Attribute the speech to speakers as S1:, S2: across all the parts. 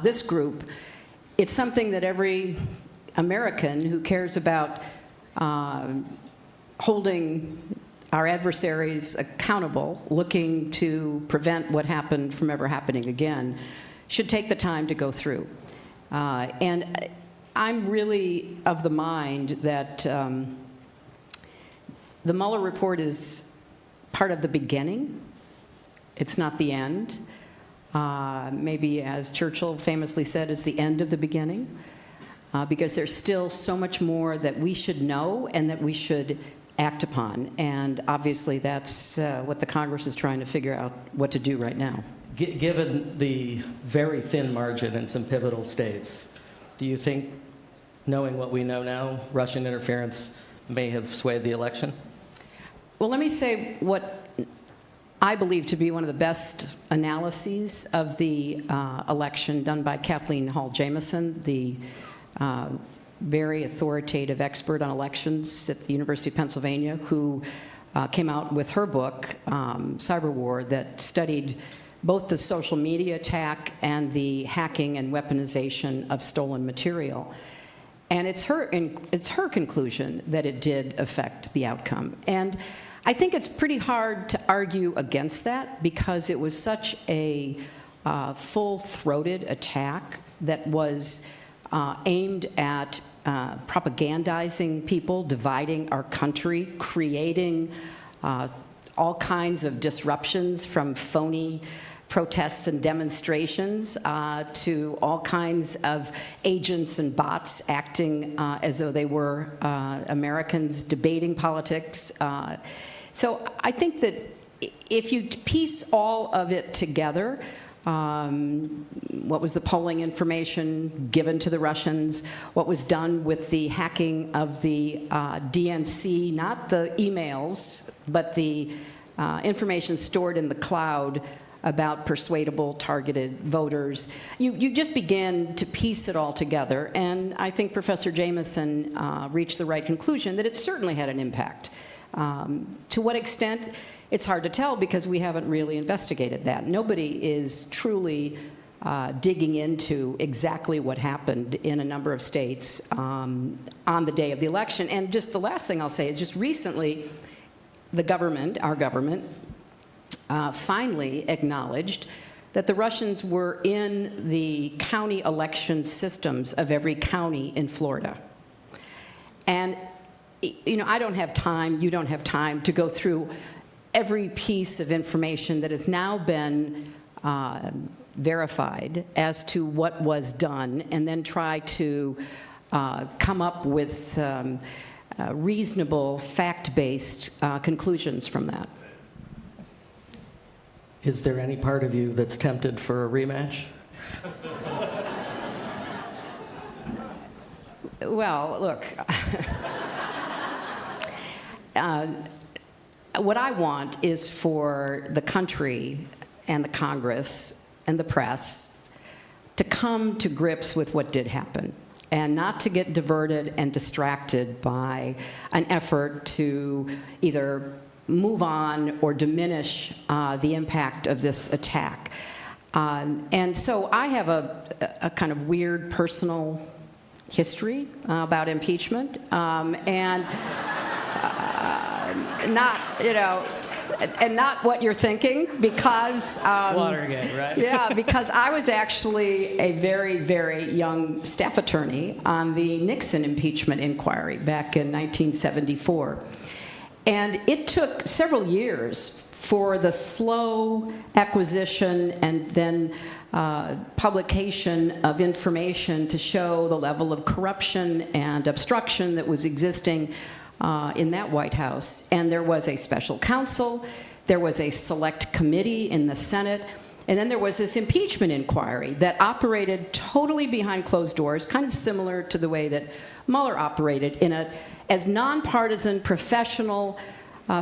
S1: this group, it's something that every American who cares about holding our adversaries accountable, looking to prevent what happened from ever happening again, should take the time to go through. And I'm really of the mind that the Mueller report is part of the beginning. It's not the end. Maybe, as Churchill famously said, it's the end of the beginning, because there's still so much more that we should know and that we should act upon. And obviously that's what the Congress is trying to figure out what to do right now.
S2: Given the very thin margin in some pivotal states, do you think, knowing what we know now, Russian interference may have swayed the election?
S1: Well, let me say what I believe to be one of the best analyses of the election done by Kathleen Hall Jamieson, the very authoritative expert on elections at the University of Pennsylvania, who came out with her book, Cyber War, that studied both the social media attack and the hacking and weaponization of stolen material. And it's her conclusion that it did affect the outcome. And I think it's pretty hard to argue against that, because it was such a full-throated attack that was aimed at propagandizing people, dividing our country, creating all kinds of disruptions, from phony protests and demonstrations to all kinds of agents and bots acting as though they were Americans debating politics. So I think that if you piece all of it together, what was the polling information given to the Russians, what was done with the hacking of the DNC, not the emails, but the information stored in the cloud about persuadable, targeted voters, you just begin to piece it all together. And I think Professor Jamieson reached the right conclusion that it certainly had an impact. To what extent? It's hard to tell, because we haven't really investigated that. Nobody is truly digging into exactly what happened in a number of states on the day of the election. And just the last thing I'll say is, just recently, the government, our government, finally acknowledged that the Russians were in the county election systems of every county in Florida. And, you know, I don't have time, you don't have time to go through every piece of information that has now been verified as to what was done, and then try to come up with reasonable, fact-based conclusions from that.
S2: Is there any part of you that's tempted for a rematch?
S1: Well, look, what I want is for the country and the Congress and the press to come to grips with what did happen, and not to get diverted and distracted by an effort to either move on or diminish the impact of this attack. And so I have a kind of weird personal history about impeachment, and not, you know, and not what you're thinking, because
S2: Watergate, right?
S1: Yeah, because I was actually a very, very young staff attorney on the Nixon impeachment inquiry back in 1974. And it took several years for the slow acquisition and then publication of information to show the level of corruption and obstruction that was existing in that White House. And there was a special counsel, there was a select committee in the Senate, and then there was this impeachment inquiry that operated totally behind closed doors, kind of similar to the way that Mueller operated, in a as nonpartisan, professional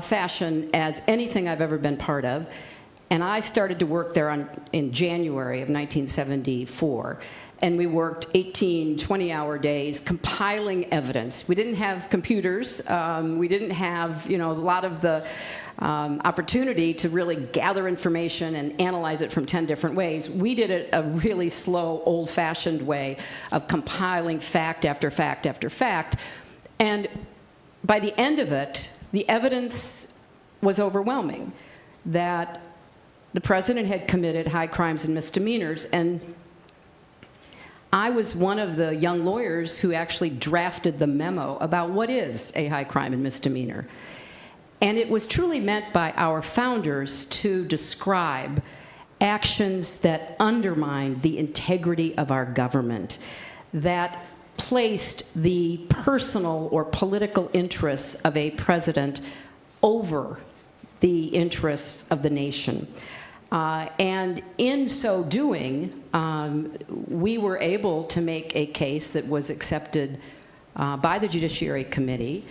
S1: fashion as anything I've ever been part of. And I started to work there in January of 1974. And we worked 18, 20-hour days compiling evidence. We didn't have computers. We didn't have, a lot of the opportunity to really gather information and analyze it from 10 different ways. We did it a really slow, old-fashioned way of compiling fact after fact after fact. And by the end of it, the evidence was overwhelming that the president had committed high crimes and misdemeanors. And I was one of the young lawyers who actually drafted the memo about what is a high crime and misdemeanor. And it was truly meant by our founders to describe actions that undermined the integrity of our government, that placed the personal or political interests of a president over the interests of the nation. And in so doing, we were able to make a case that was accepted by the Judiciary Committee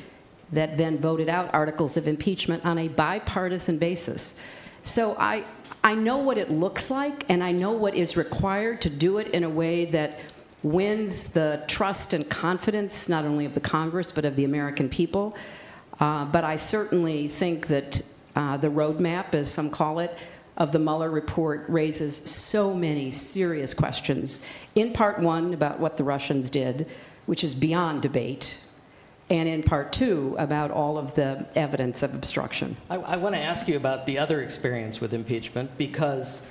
S1: that then voted out articles of impeachment on a bipartisan basis. So I know what it looks like, and I know what is required to do it in a way that wins the trust and confidence not only of the Congress but of the American people. But I certainly think that the roadmap, as some call it, of the Mueller report raises so many serious questions. In part one, about what the Russians did, which is beyond debate, and in part two, about all of the evidence of obstruction.
S2: I want to ask you about the other experience with impeachment, because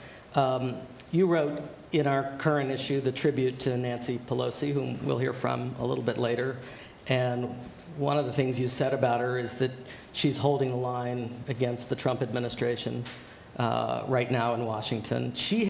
S2: you wrote in our current issue the tribute to Nancy Pelosi, whom we'll hear from a little bit later. And one of the things you said about her is that she's holding the line against the Trump administration right now in Washington. She